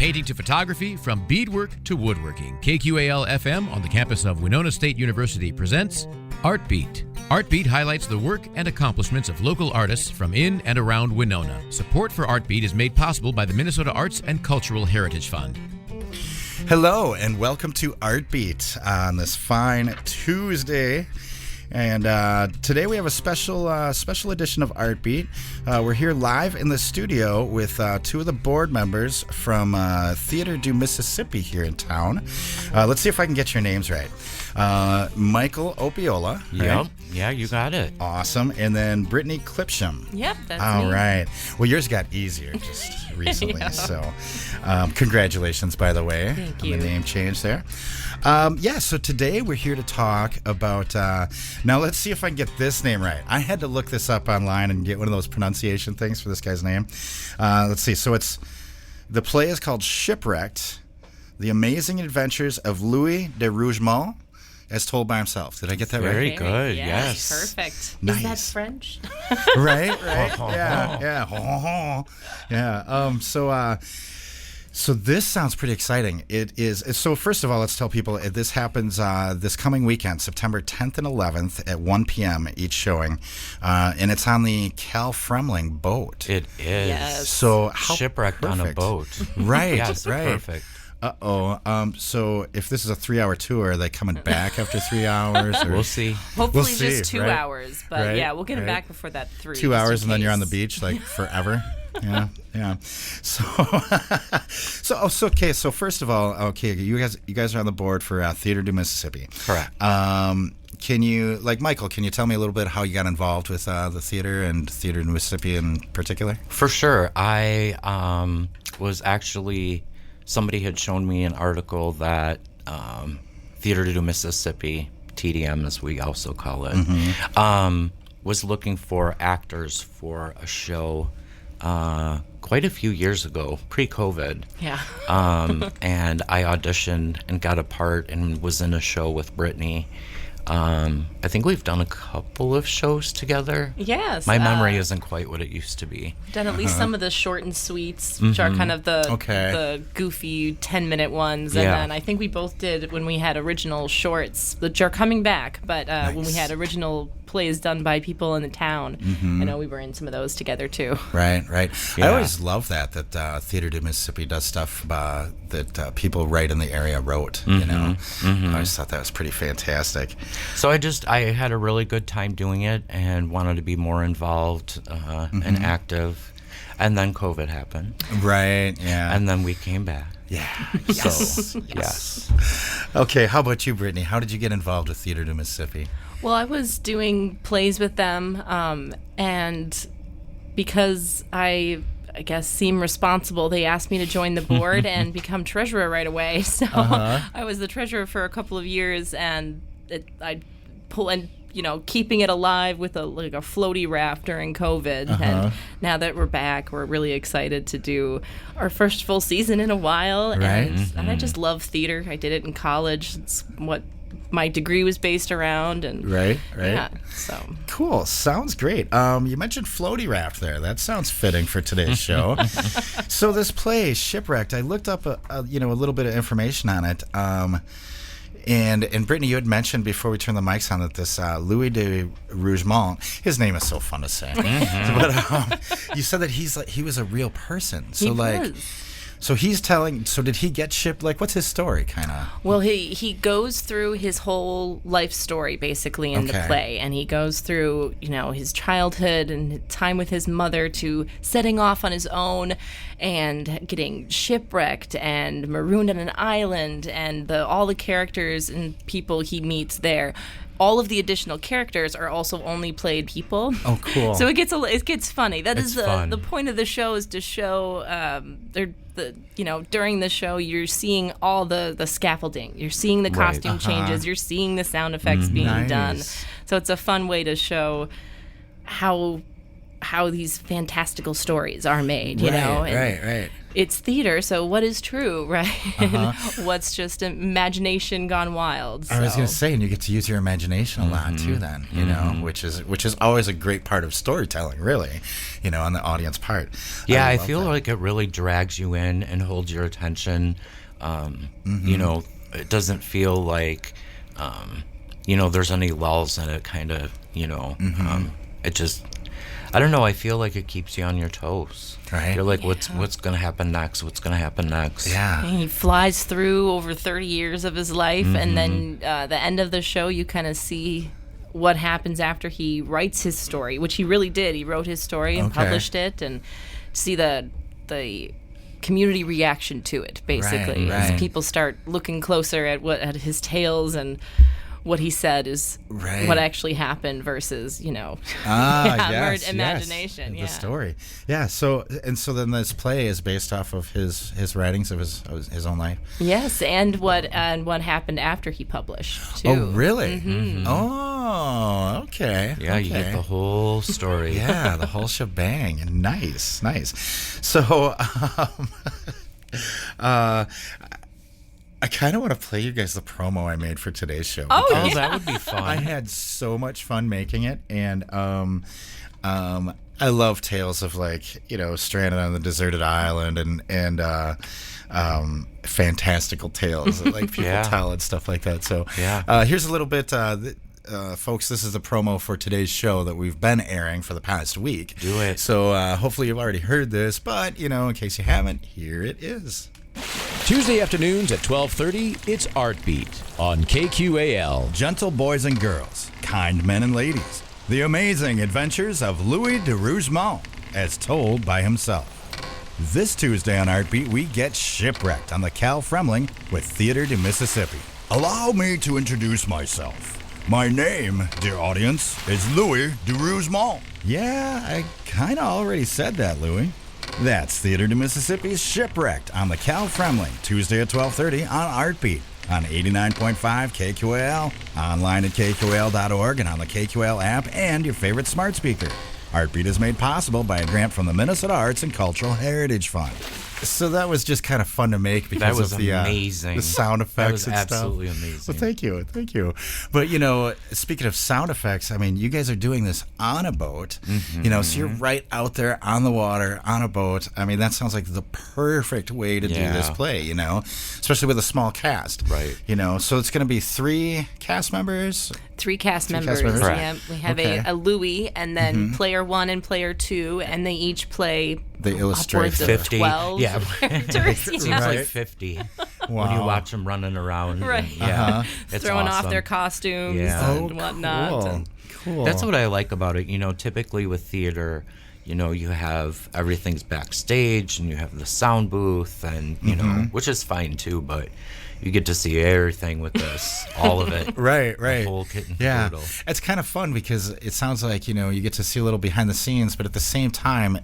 painting to photography, from beadwork to woodworking, KQAL FM on the campus of Winona State University presents Art Beat. Art Beat highlights the work and accomplishments of local artists from in and around Winona. Support for Art Beat is made possible by the Minnesota Arts and Cultural Heritage Fund. Hello and welcome to Art Beat on this fine Tuesday. And today we have a special edition of Art Beat. We're here live in the studio with two of the board members from Theater du Mississippi here in town. Let's see if I can get your names right. Michael Opiola. Yep. Right? Yeah, you got it. Awesome. And then Brittany Clipsham. Yep, that's All me. right. Well, yours got easier just recently. Yeah. So congratulations, by the way. Thank on you. the name change there. So today we're here to talk about, now let's see if I can get this name right. I had to look this up online and get one of those pronunciation things for this guy's name. Let's see. So the play is called Shipwrecked, The Amazing Adventures of Louis de Rougemont, as told by himself. Did I get that Very right? good, Yes. yes. Perfect. Nice. Is that French? Right? Yeah. So this sounds pretty exciting. It is. So first of all, let's tell people this happens this coming weekend, September 10th and 11th at 1 p.m. each showing, and it's on the Cal Fremling boat. It is. Yes. So how Shipwrecked on a perfect. boat. Right. Yes, right. perfect. So if this is a 3-hour tour, are they coming back after 3 hours? Or? We'll see. Hopefully see, just 2 right? hours. But Right, yeah, we'll get them right. back before that 3. 2 hours just in and then you're on the case. beach like forever. Yeah. So first of all, you guys are on the board for Theater du Mississippi. Correct. Can you, Michael, can you tell me a little bit how you got involved with the theater and Theater du Mississippi in particular? For sure. I was actually, somebody had shown me an article that Theater du Mississippi, TDM as we also call it, was looking for actors for a show quite a few years ago, pre-COVID. Yeah. And I auditioned and got a part and was in a show with Brittany. I think we've done a couple of shows together. Yes. My memory isn't quite what it used to be. Done at least some of the short and sweets, which are kind of the goofy 10-minute ones. And Yeah. then I think we both did when we had original shorts, which are coming back. But when we had original plays done by people in the town, I know we were in some of those together too. Right. Yeah. I always love that Theater du Mississippi does stuff that people right in the area wrote. You know, I always thought that was pretty fantastic. So I had a really good time doing it and wanted to be more involved and active. And then COVID happened. Right. Yeah. And then we came back. Yeah. So, yes. Okay. How about you, Brittany? How did you get involved with Theater du Mississippi? Well, I was doing plays with them, and because I guess seem responsible, they asked me to join the board and become treasurer right away. So I was the treasurer for a couple of years, and keeping it alive with a floaty raft during COVID. And now that we're back, we're really excited to do our first full season in a while. Right. And I just love theater. I did it in college. It's what my degree was based around. And Right. yeah, so Cool. Sounds great. You mentioned floaty raft there. That sounds fitting for today's show. So this play, Shipwrecked, I looked up a little bit of information on it. And Brittany, you had mentioned before we turned the mics on that this Louis de Rougemont, his name is so fun to say, but you said that he was a real person. So he was. So he's telling. So did he get shipped? What's his story, kind of? Well, he goes through his whole life story basically in the play, and he goes through his childhood and time with his mother to setting off on his own and getting shipwrecked and marooned on an island, and all the characters and people he meets there. All of the additional characters are also only played people. Oh, cool! So it gets funny. It's fun. The point of the show is to show during the show you're seeing all the scaffolding, you're seeing the costume changes, you're seeing the sound effects being done. So it's a fun way to show how these fantastical stories are made. Right. it's theater, so what is true, right? What's just imagination gone wild? So. I was going to say, and you get to use your imagination a lot too. Then which is always a great part of storytelling, really. On the audience part. Yeah, I feel like it really drags you in and holds your attention. It doesn't feel like there's any lulls in it. Kind of, it just. I don't know. I feel like it keeps you on your toes. Right. You're like, what's going to happen next? What's going to happen next? Yeah. And he flies through over 30 years of his life, and then the end of the show, you kind of see what happens after he writes his story, which he really did. He wrote his story and published it, and see the community reaction to it, basically, as people start looking closer at his tales and what he said is what actually happened versus, imagination. The story. Yeah. So then this play is based off of his writings of his own life. Yes, and what happened after he published too. Oh, really? Oh, okay. Yeah, you get the whole story. Yeah, the whole shebang. Nice. So, I kind of want to play you guys the promo I made for today's show. Oh, that would be fun. I had so much fun making it, and I love tales of stranded on the deserted island and fantastical tales that people tell and stuff like that. So here's a little bit. Folks, this is the promo for today's show that we've been airing for the past week. Do it. So hopefully you've already heard this, but in case you haven't, here it is. Tuesday afternoons at 12:30, it's Art Beat on KQAL. Gentle boys and girls, kind men and ladies, the amazing adventures of Louis de Rougemont, as told by himself. This Tuesday on Art Beat, we get shipwrecked on the Cal Fremling with Theater de Mississippi. Allow me to introduce myself. My name, dear audience, is Louis de Rougemont. Yeah, I kind of already said that, Louis. That's Theater de Mississippi's Shipwrecked on the Cal Fremling, Tuesday at 12:30 on Art Beat on 89.5 KQAL, online at KQAL.org and on the KQAL app and your favorite smart speaker. Art Beat is made possible by a grant from the Minnesota Arts and Cultural Heritage Fund. So that was just kind of fun to make because that was of the amazing. The sound effects and stuff. Absolutely amazing. Well, thank you. But speaking of sound effects, I mean, you guys are doing this on a boat. So you're right out there on the water on a boat. I mean, that sounds like the perfect way to do this play. Especially with a small cast. Right. So it's going to be 3 cast members. 3 cast members. Yeah, we have a Louis, and then player 1 and player 2, and they each play. They illustrate 50. 12 characters. It seems like 50 when you watch them running around. Right. It's throwing awesome. off their costumes and whatnot. Cool. That's what I like about it. Typically with theater, you have everything's backstage and you have the sound booth and, which is fine too, but you get to see everything with this, all of it. Right. The whole kit and caboodle. It's kind of fun because it sounds like, you get to see a little behind the scenes, but at the same time,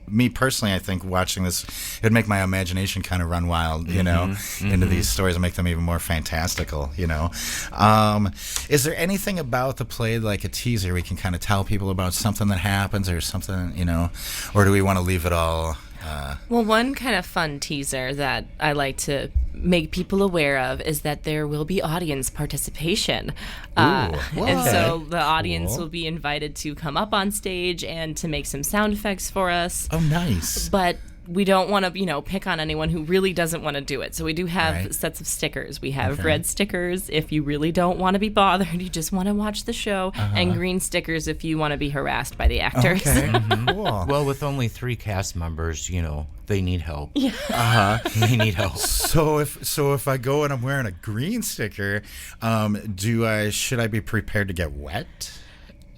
me personally, I think watching this, it would make my imagination kind of run wild, into these stories and make them even more fantastical, Is there anything about the play, like a teaser, we can kind of tell people about something that happens or something, or do we want to leave it all? Well, one kind of fun teaser that I like to make people aware of is that there will be audience participation. And so the audience will be invited to come up on stage and to make some sound effects for us. Oh, nice. But we don't want to, pick on anyone who really doesn't want to do it. So we do have sets of stickers. We have red stickers if you really don't want to be bothered, you just want to watch the show, and green stickers if you want to be harassed by the actors. Okay. Cool. Well, with only 3 cast members, they need help. Yeah. They need help. So if I go and I'm wearing a green sticker, should I be prepared to get wet?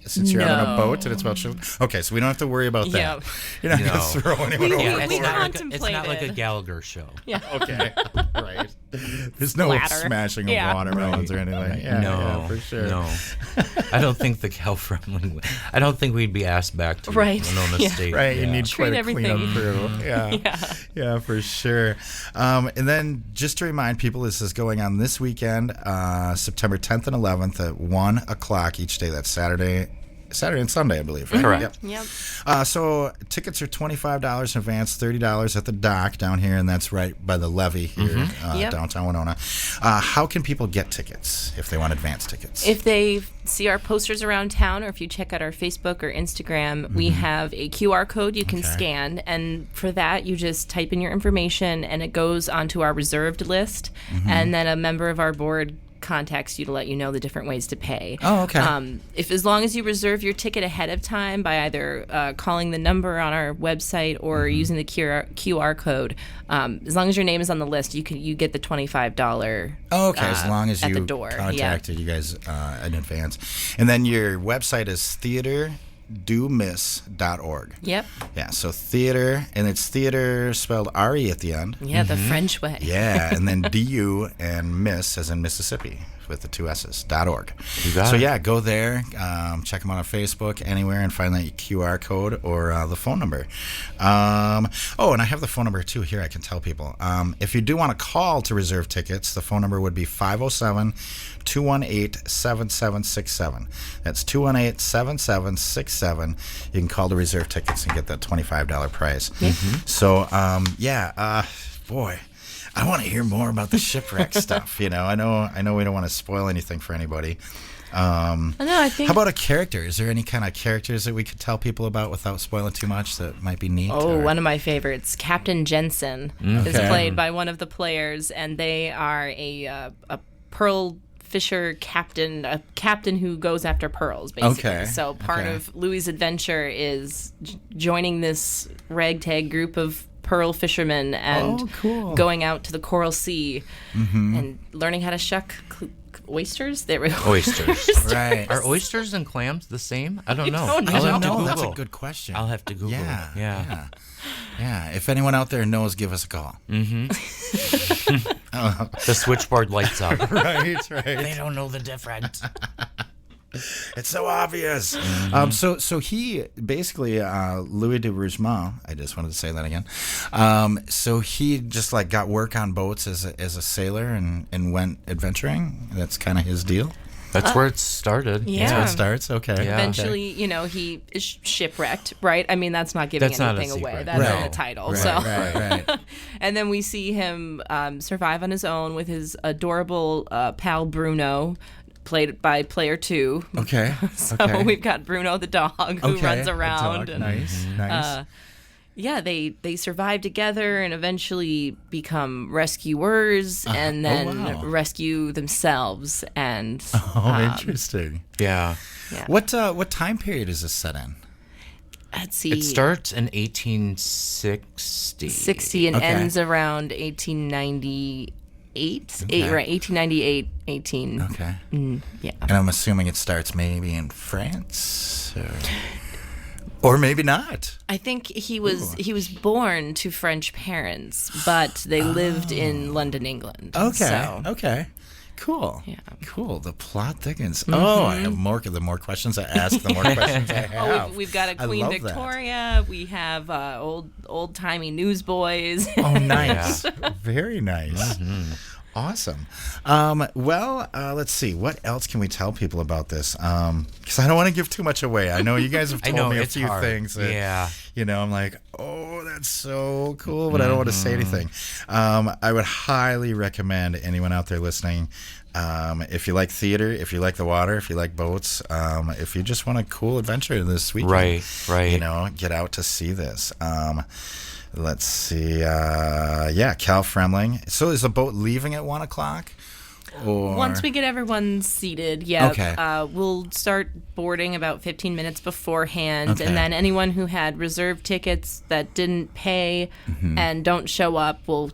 Since you're on a boat and it's about children? Okay, so we don't have to worry about that. Yeah. You're not going to throw anyone overboard. It's not like a Gallagher show. Yeah. Okay, right. There's no smashing of watermelons or anything. Right. Yeah, No, for sure. No. I don't think the Cal Fremling. I don't think we'd be asked back to Winona State. Right, you need Treat quite a everything. cleanup crew. Yeah, for sure. And then just to remind people, this is going on this weekend, September 10th and 11th at 1 o'clock each day. That's Saturday Saturday and Sunday, I believe. Right? Correct. Yep. So tickets are $25 in advance, $30 at the dock down here, and that's right by the levee here, downtown Winona. How can people get tickets if they want advance tickets? If they see our posters around town, or if you check out our Facebook or Instagram, we have a QR code you can scan, and for that you just type in your information and it goes onto our reserved list, and then a member of our board contacts you to let you know the different ways to pay. Oh, okay. If as long as you reserve your ticket ahead of time by either calling the number on our website or using the QR code, as long as your name is on the list, you get the $25. Oh, okay. As long as at you the door. contacted you guys in advance, and then your website is theaterdomiss.org. Yep. Yeah. So theater, and it's theater spelled R-E at the end. Yeah, the French way. Yeah, and then D-U and Miss as in Mississippi with the 2 S's, .org. You got so it. yeah, go there, check them out on Facebook, anywhere, and find that QR code or the phone number. And I have the phone number too here, I can tell people. If you do want to call to reserve tickets, the phone number would be 507-218-7767. That's 218-7767. You can call to reserve tickets and get that $25 prize. So, boy, I want to hear more about the shipwreck stuff. I know we don't want to spoil anything for anybody. I think. How about a character? Is there any kind of characters that we could tell people about without spoiling too much that might be neat? One of my favorites, Captain Jensen, is played by one of the players, and they are a pearl fisher captain, a captain who goes after pearls, basically. Okay. So part of Louis' adventure is joining this ragtag group of pearl fishermen and going out to the Coral Sea and learning how to shuck oysters. There we go. Oysters. Right. Are oysters and clams the same? I don't know. don't know. I'll have to No, Google. that's a good question. I'll have to Google. Yeah. If anyone out there knows, give us a call. The switchboard lights up. Right. They don't know the difference. It's so obvious. So he basically Louis de Rougemont. I just wanted to say that again. So he just got work on boats as a sailor and went adventuring. That's kind of his deal. That's where it started. Yeah. That's where it starts. Okay. Yeah. Eventually, he is shipwrecked, right? I mean, that's not giving That's not a anything away. secret. That's Right. in the title. Right, so. right. And then we see him survive on his own with his adorable pal Bruno, played by player 2. Okay. So okay. we've got Bruno the dog who runs a around. dog. And, Nice. they survive together and eventually become rescuers and then rescue themselves. And Interesting. Yeah. What time period is this set in? let's see. It starts in 1860. 60 and ends around 1898. Right, 1898, 18. Okay. Yeah. And I'm assuming it starts maybe in France, or maybe not. I think he was born to French parents, but they lived in London, England. Okay. So, Okay. Cool. Yeah. Cool. The plot thickens. Oh, I have more. The more questions I ask, the more questions I have. we've got a I Queen love Victoria. We have old timey newsboys. Oh, nice. Very nice. Awesome. Let's see. What else can we tell people about this? Because I don't want to give too much away. I know you guys have told me a few things. That, I'm like, oh, that's so cool, but I don't want to say anything. I would highly recommend anyone out there listening, if you like theater, if you like the water, if you like boats, if you just want a cool adventure this weekend, right. Get out to see this. Let's see. Cal Fremling. So is the boat leaving at 1 o'clock? Or... Once we get everyone seated, yeah. Okay. We'll start boarding about 15 minutes beforehand, Okay. and then anyone who had reserved tickets that didn't pay and don't show up, we'll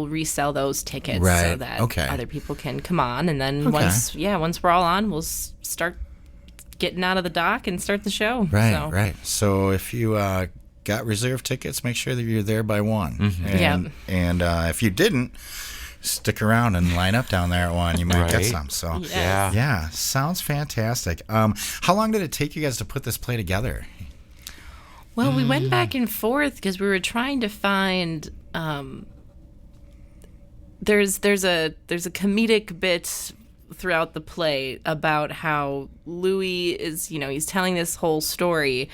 resell those tickets so that other people can come on. And then once we're all on, we'll start getting out of the dock and start the show. Right. So if you got reserved tickets, make sure that you're there by 1. And if you didn't, stick around and line up down there at 1. You might get some. So Yes. Sounds fantastic. How long did it take you guys to put this play together? Well, we went back and forth because we were trying to find. There's a comedic bit throughout the play about how Louis is, he's telling this whole story,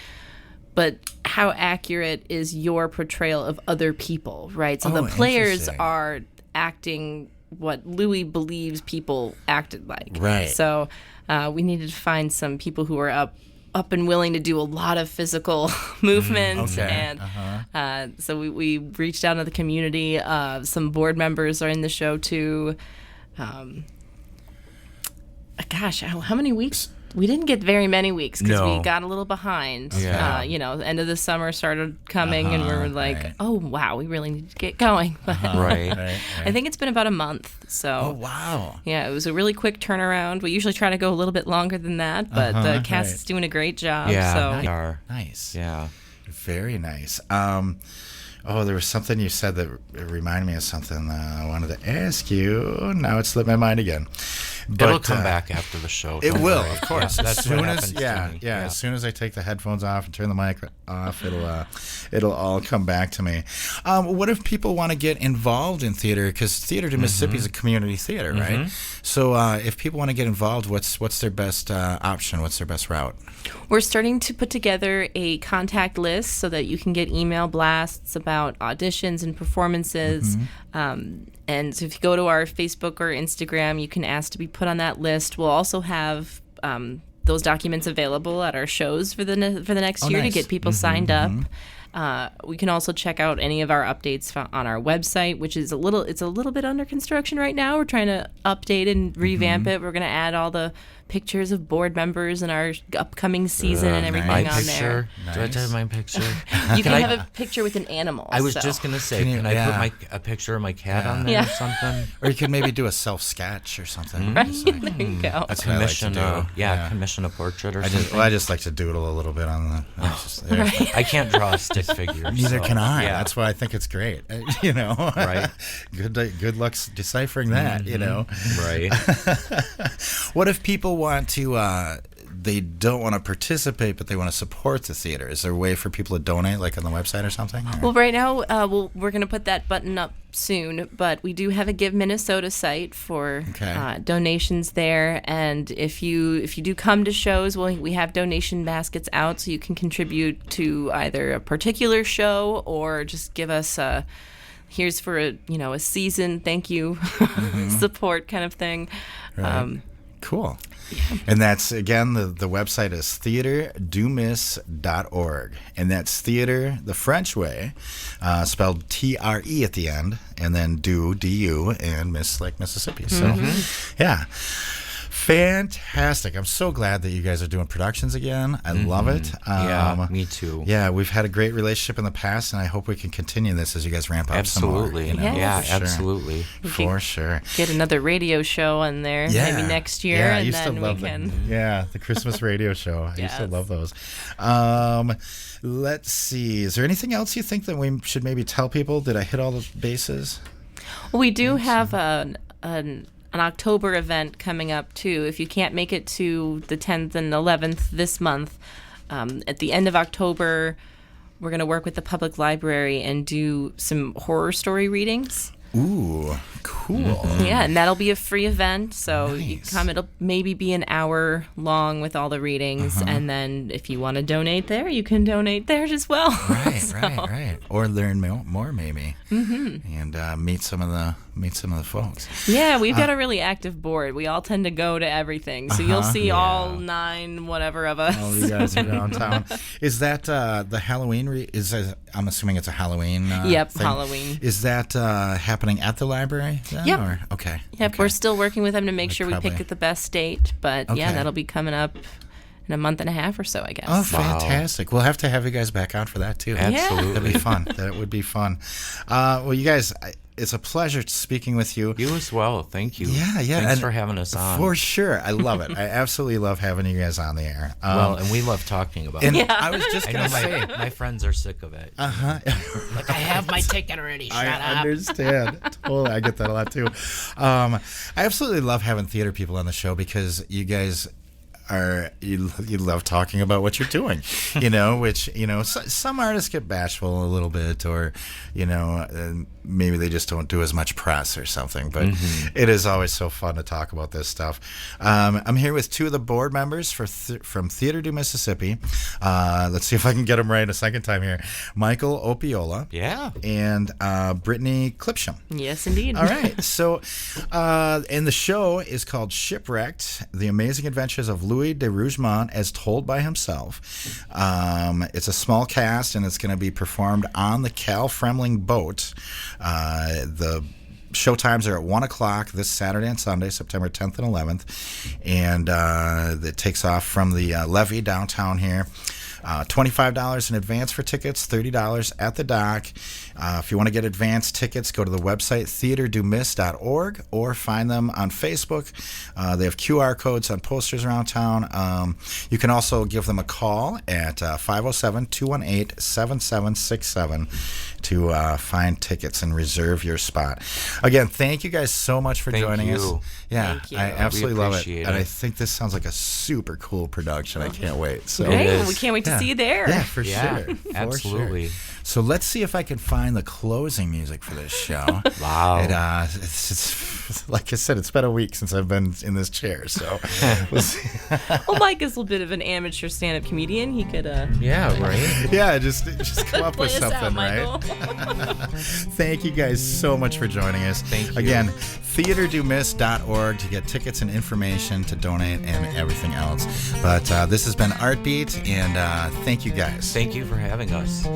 but how accurate is your portrayal of other people, right? So the players are acting what Louis believes people acted like. Right. So we needed to find some people who are up and willing to do a lot of physical movements. And so we reached out to the community. Some board members are in the show too. Gosh, how many weeks? We didn't get very many weeks because we got a little behind. Yeah. End of the summer started coming, and we were like, oh, wow, we really need to get going. Right. I think it's been about a month. So. Oh, wow. Yeah, it was a really quick turnaround. We usually try to go a little bit longer than that, but the cast is doing a great job. Yeah, so. they are. Nice. Yeah. Very nice. There was something you said that reminded me of something I wanted to ask you. Now it slipped my mind again. But, it'll come back after the show. It will, of course. Yeah, that's what happens to me. Yeah. As soon as I take the headphones off and turn the mic off, it'll all come back to me. What if people want to get involved in theater? Because Theater to Mississippi is a community theater, right? So if people want to get involved, what's their best option? What's their best route? We're starting to put together a contact list so that you can get email blasts about auditions and performances. And so if you go to our Facebook or Instagram, you can ask to be put on that list. We'll also have those documents available at our shows for the next year to get people signed up. We can also check out any of our updates on our website, which is a little bit under construction right now. We're trying to update and revamp it. We're going to add all the pictures of board members and our upcoming season and everything my on picture. there. Nice. Do I have my picture? You can have a picture with an animal. I was just going to say, can I put a picture of my cat on there or something? Or you could maybe do a self-sketch or something. Right, there you go. That's what I like to do. Commission a portrait or something. I just like to doodle a little bit on the... Right. I can't draw a stick figure. Neither can I. Yeah. That's why I think it's great. Right. Good luck deciphering that. Right. What if people want to? They don't want to participate, but they want to support the theater. Is there a way for people to donate, like on the website or something? Or? Well, right now we're going to put that button up soon, but we do have a Give Minnesota site for donations there. And if you do come to shows, we have donation baskets out, so you can contribute to either a particular show or just give us here's for a season thank you support kind of thing. Right. Cool. Yeah. And that's, again, the website is theaterdumiss.org. And that's theater the French way, spelled T-R-E at the end, and then D-U, and Miss like Mississippi. So, yeah. Fantastic. I'm so glad that you guys are doing productions again. I love it. Yeah, me too. Yeah, we've had a great relationship in the past, and I hope we can continue this as you guys ramp up some more. Absolutely. Yeah, absolutely. For sure. Get another radio show on there maybe next year, and then we can... the Christmas radio show. I used to love those. Let's see. Is there anything else you think that we should maybe tell people? Did I hit all the bases? Well, we do have an October event coming up too. If you can't make it to the 10th and 11th this month, at the end of October, we're going to work with the public library and do some horror story readings. Ooh, cool. Yeah, and that'll be a free event. So you come, it'll maybe be an hour long with all the readings. And then if you want to donate there, you can donate there as well. Right, right. Or learn more maybe. And meet some of the folks. Yeah, we've got a really active board. We all tend to go to everything. So you'll see all 9 whatever of us. All you guys are downtown. Is that the Halloween? I'm assuming it's a Halloween Yep, thing. Halloween. Is that happening at the library then? Yep. Or? Okay. Yep, okay. we're still working with them to make sure we pick the best date. But yeah, Okay. that'll be coming up in a month and a half or so, I guess. Oh, fantastic. We'll have to have you guys back out for that, too. Absolutely. That'd be fun. That would be fun. Well, you guys, it's a pleasure speaking with you. You as well. Thank you. Yeah. Thanks for having us on. For sure. I love it. I absolutely love having you guys on the air. And we love talking about and it. I was just I going know to say. my friends are sick of it. Like, I have my ticket already. Shut up. I understand. Totally. I get that a lot, too. I absolutely love having theater people on the show because you guys you love talking about what you're doing, which some artists get bashful a little bit, or maybe they just don't do as much press or something. But it is always so fun to talk about this stuff. I'm here with two of the board members from Theater do Mississippi. Let's see if I can get them right a second time here. Michael Opiola, and Brittany Clipsham. Yes, indeed. All right. So, and the show is called Shipwrecked: The Amazing Adventures of Louis de Rougemont as Told by Himself. It's a small cast, and it's going to be performed on the Cal Fremling boat. The show times are at 1 o'clock this Saturday and Sunday, September 10th and 11th. And it takes off from the levee downtown here. $25 in advance for tickets, $30 at the dock. If you want to get advance tickets, go to the website theaterdumiss.org or find them on Facebook. They have QR codes on posters around town. You can also give them a call at 507-218-7767 to find tickets and reserve your spot. Again, thank you guys so much for joining us. Yeah, thank you. I absolutely love it. Appreciate And it. I think this sounds like a super cool production. I can't wait. So Great. We can't wait to see you there. yeah, for sure. For Absolutely. Sure. So let's see if I can find the closing music for this show. Wow. It's like I said, it's been a week since I've been in this chair, so we'll see. Well, Mike is a little bit of an amateur stand-up comedian. He could Yeah, right? Yeah, just come up with play us out, something, Michael. right? Thank you guys so much for joining us. Thank you. Again, theaterdumiss.org to get tickets and information to donate and everything else. But this has been Artbeat, and thank you guys. Thank you for having us.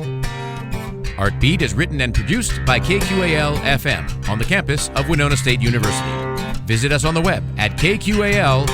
Artbeat is written and produced by KQAL FM on the campus of Winona State University. Visit us on the web at kqal.org.